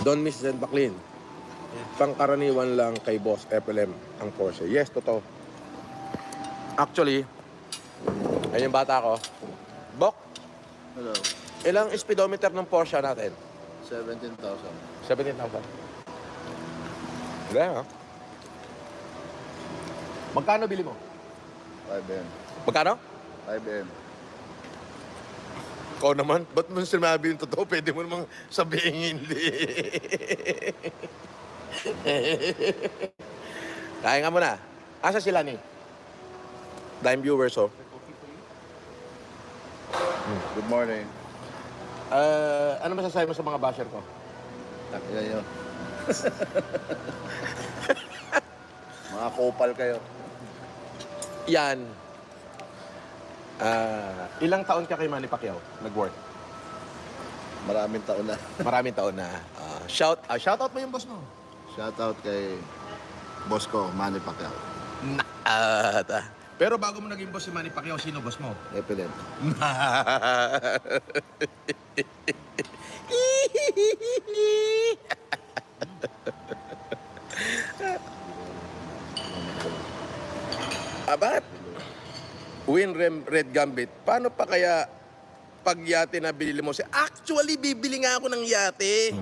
Don Miss Zen Baclin. Pangkaraniwan lang kay Boss FLM ang Porsche. Yes, totoo. Actually, ayun yung bata ko. Bok, Hello. ilang speedometer ng Porsche natin? 17,000. 17,000. Wala, ha? Magkano bili mo? 5M. Magkano? 5M. Ikaw naman, ba't mo sinabi yung totoo? Pwede mo namang sabihin hindi. Kaya nga muna. Asa sila ni? Dime viewers, oh. Good morning. Ano masasabi mo sa mga basher ko? Takila nyo. Mga kopal kayo. Yan. Ilang taon ka kay Manny Pacquiao nag-work? Maraming taon na. Maraming taon na. Shout out mo yung boss mo. Shoutout kay boss ko, Manny Pacquiao. Pero bago mo naging boss si Manny Pacquiao, sino boss mo? Epilem. Bakit? Red Gambit, paano pa kaya pag yate na binili mo? Actually, bibili nga ako ng yate.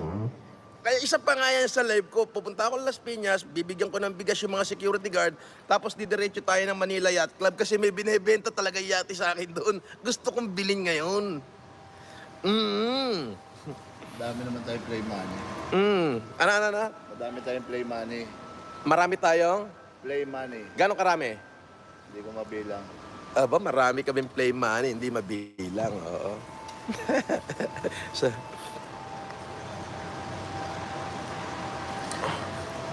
Kaya isa pa nga yan sa live ko, pupunta ako Las Piñas, bibigyan ko ng bigas yung mga security guard, tapos didiretso tayo ng Manila Yacht Club kasi may binibenta talaga yate sa akin doon. Gusto kong bilhin ngayon. Madami naman tayong play money. Ano? Madami tayong play money. Marami tayong? Play money. Gano'ng karami? Hindi ko mabilang. Aba, marami kaming play money, hindi mabilang, oo.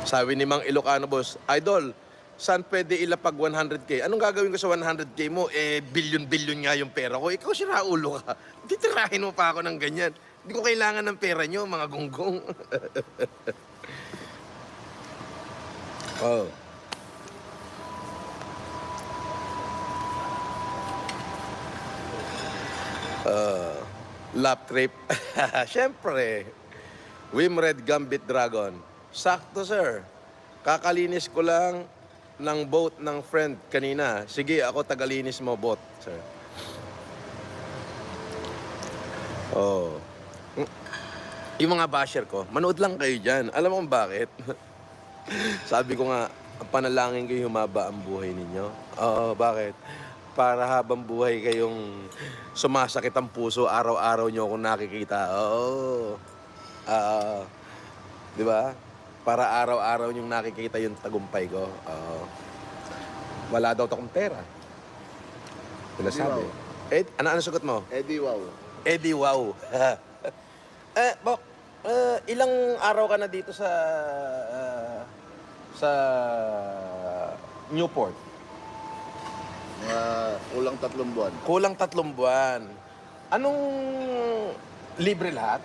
Sabi ni Mang Ilocano, boss, Idol, saan pwede ilapag 100K? Anong gagawin ko sa 100K mo? Bilyon-bilyon nga yung pera ko. Ikaw, siraulo ka. Titirahin mo pa ako ng ganyan. Hindi ko kailangan ng pera nyo, mga gonggong. Oh. Lap trip. Siyempre. Red Gambit Dragon. Sakto, sir. Kakalinis ko lang ng boat ng friend kanina. Sige, ako tagalinis mo boat, sir. Oh. Yung mga basher ko, manood lang kayo dyan. Alam mo kung bakit? Sabi ko nga, ang panalangin ko humaba ang buhay ninyo. Oo, bakit? Para habang buhay kayong sumasakit ang puso, araw-araw nyo akong nakikita. Oo. Di ba? Para araw-araw nyong nakikita yung tagumpay ko. Wala daw akong pera. Pinasabi. Ano sagot mo? Eddie Wow. Eddie Wow. Bok, ilang araw ka na dito sa Newport? Mga kulang 3 buwan. Kulang 3 buwan. Anong libre lahat?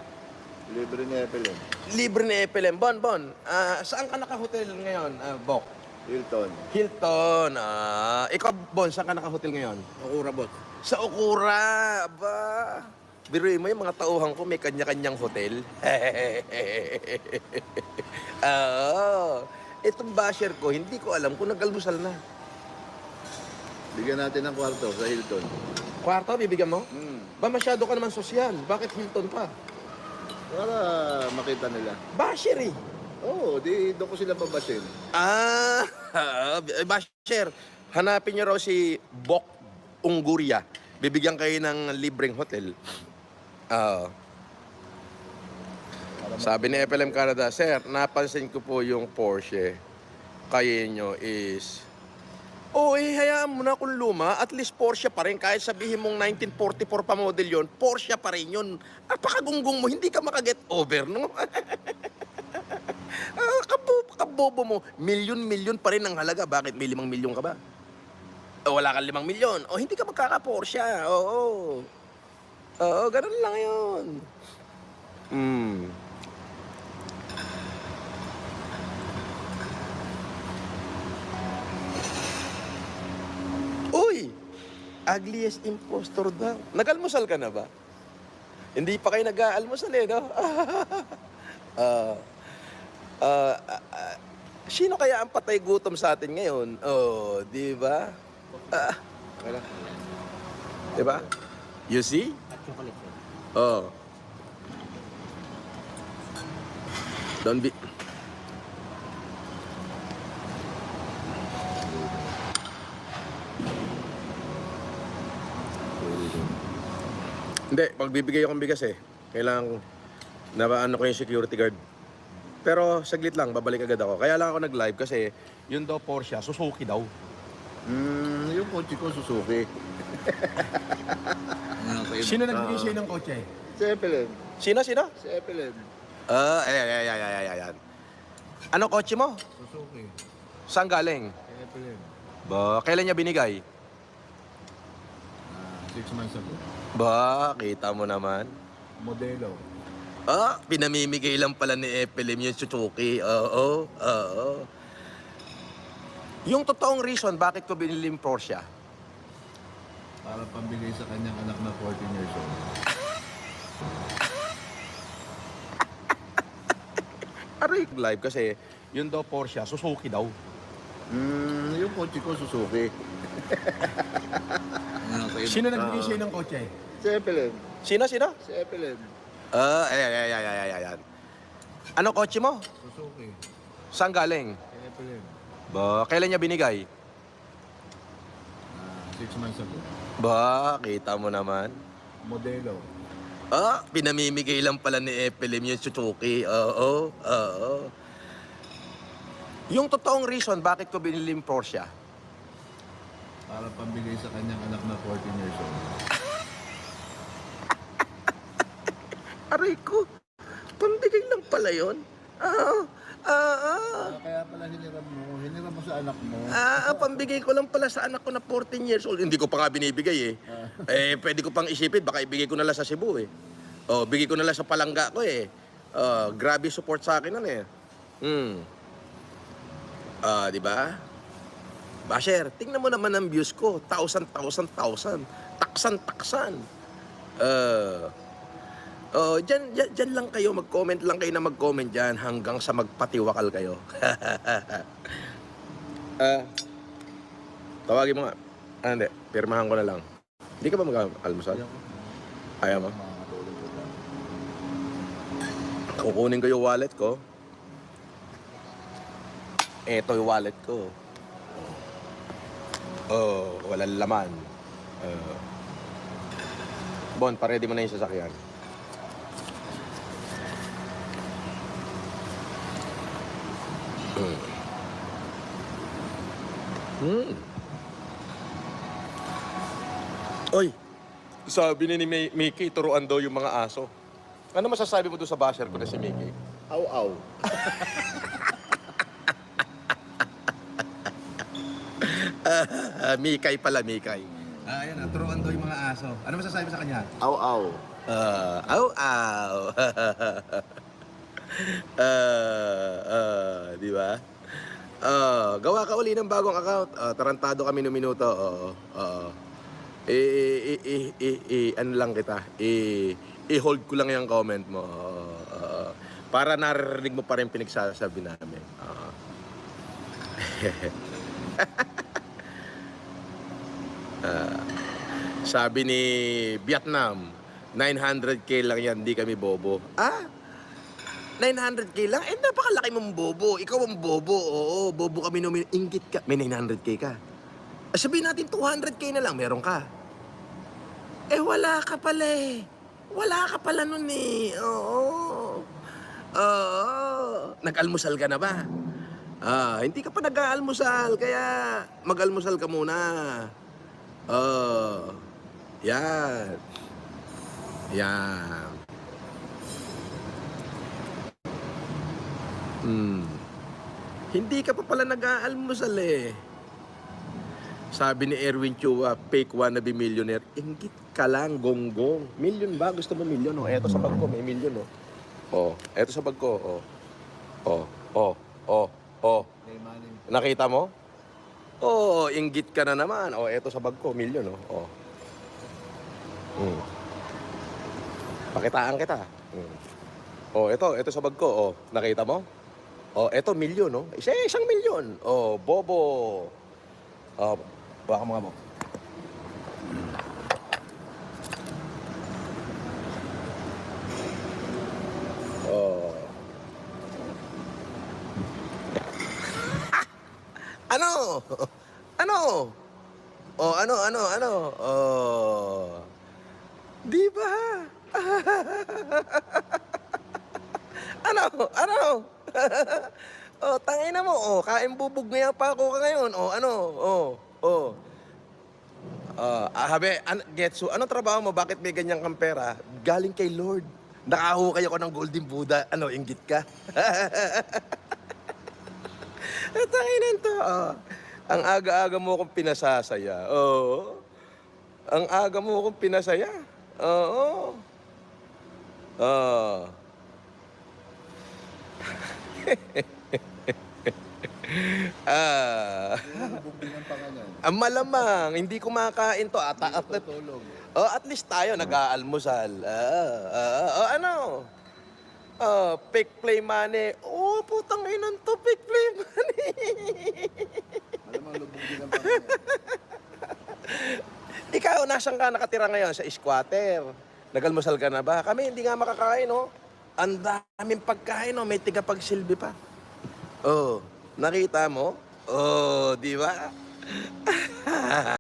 Libre ni Epilem. Libre ni FLM. Bon. Saan ka naka-hotel ngayon, Bok? Hilton. Hilton. Ikaw, Bon, saan ka naka-hotel ngayon? Okura bot. Sa Okura. Aba. Biruin mo yung mga tauhan ko, may kanya-kanyang hotel. Itong basher ko, hindi ko alam kung nag-almusal na. Bigyan natin ng kwarto sa Hilton. Kwarto, bibigyan mo? Ba masyado ka naman sosyal? Bakit Hilton pa? Para makita nila. Basher eh. Oo, di doon ko sila pabasin. Basher, hanapin niyo raw si Bok Ungguria. Bibigyan kayo ng libreng hotel. Sabi ni FLM Canada, Sir, napansin ko po yung Porsche. Kaya nyo is... hayaan mo na kung luma. At least Porsche pa rin. Kahit sabihin mong 1944 pa model yon, Porsche pa rin yun. Napakagunggong mo, hindi ka makaget over, no? Kabobo mo. Milyon pa rin ang halaga. Bakit may 5 milyon ka ba? Wala kang 5 milyon. Hindi ka magkaka-Porsche. Oo, ganun lang yun. Ugliest impostor daw. Nag-almusal ka na ba? Hindi pa kayo nag-aalmusal no? Ah, ah, sino kaya ang patay gutom sa atin ngayon? Oh, di ba? Ah, Wala. di ba? You see? At chocolate, sir. Oh. Don't be... Hindi, pag bibigay akong bigas kailangan ano ko yung security guard. Pero saglit lang, babalik agad ako. Kaya lang ako nag-live kasi yun daw Porsche, Suzuki daw. Yung kotse ko, Suzuki. Sino nagbigay sa'yo ng kotse? Si Evelyn. Sino? Si Evelyn. Ayan. Ano kotse mo? Suzuki. Saan galing? Si Evelyn. Ba, kailan niya binigay? 6 months ago. Ba, kita mo naman. Modelo. Pinamimigay lang pala ni Epelim yung Suzuki. Oo. Yung totoong reason bakit ko binili yung Porsche, Para pambigay sa kanyang anak na 14 years old. aray live kasi yun daw Porsche, Suzuki daw. Yung kotse ko, Suzuki. Sino nagbigay sa'yo ng kotse? Si Evelyn. Sino? Si Evelyn. Ayan. Ano kotse mo? Suzuki. Saan galing? Si Evelyn. Ba, kailan niya binigay? 6 months ago. Ba, kita mo naman. Modelo. Pinamimigay lang pala ni Epelim yung Suzuki. Oo. Yung totoong reason bakit ko binili yung Porsche, Para pambigay sa kanyang anak na 14 years old. aray ko, pambigay lang pala yun. Kaya pala hiniram mo sa anak mo. Pambigay ko lang pala sa anak ko na 14 years old. Hindi ko pa nga binibigay pwede ko pang isipin, baka ibigay ko na lang sa Cebu bigay ko na lang sa palangga ko grabe support sa akin nun di ba? Basher, tingnan mo naman ang views ko. 1,000. Taksan. Dyan lang kayo, mag-comment lang kayo na mag-comment dyan hanggang sa magpatiwakal kayo. Tawagin mo nga. Hindi, pirmahan ko na lang. Hindi ka ba mag-almusal? Ayaw mo? Kukunin ko yung wallet ko. Eto yung wallet ko. Walang laman. Bon, pa-ready mo na yung sasakyan. Oy, sabi ni Mickey, turuan daw yung mga aso. Ano masasabi mo doon sa basher ko na si Mickey? Aw. Mikay pala, Mikay. Ayan, turuan daw yung mga aso. Ano masasabi mo sa kanya? Aw. Di ba? Gawa ka uli ng bagong account. Tarantado kami ng minuto. Ano lang kita. I-hold ko lang yung comment mo. Para narinig mo pa rin pinagsasabi namin. Sabi ni Vietnam, 900K lang yan, di kami bobo. 900K lang? Napakalaki mong bobo. Ikaw ang bobo. Oo, bobo kami nung inggit ka. May 900K ka. Sabihin natin 200K na lang, meron ka. Wala ka pala Wala ka pala nun Oo. Nag-almusal ka na ba? Hindi ka pa nag-aalmusal, kaya mag-almusal ka muna. Yan. Hindi ka pa pala nag-aalmusal Sabi ni Erwin Chua, fake wannabe millionaire. Inggit ka lang, gonggong. Million ba? Gusto mo million? Eto sa bag ko, may million eto sa bag ko. May money. Nakita mo? Inggit ka na naman. Eto sa bag ko, million Pakitaan kita. Oh, ito sa bag ko. Oh, nakita mo? Oh, ito milyon, no? Isang milyon. Oh, bobo. Oh, baka mga mo. Oh. Ano? Ano? Oh, ano? Oh. Di ba? Ano? Oh, tangina mo. Oh, kain bubog ngayon pa ako ngayon. Oh, ano? Oh. Habe, Getsu, anong trabaho mo? Bakit may ganyang kang pera? Galing kay Lord. Nakahukay ako ng Golden Buddha. Ano, inggit ka? Tanginan to. Oh. Ang aga-aga mo akong pinasasaya. Oo. Ang aga mo akong pinasaya. Oo. Oh. Bugbingan pa ka niyan. Ang malamang, hindi kumakain to. Tutulog. Oh, at least tayo nag-aalmusal. Ano? Fake play money. Oh, putang inan to, fake play money. Malamang bugbingan pa ka niyan. Ikaw, nasan ka nakatira ngayon? Sa squatter. Nag-almusal ka na ba? Kami hindi nga makakain, oh. Ang daming pagkain, oh. May tigapagsilbi pa. Oh, nakita mo? Oh, di ba?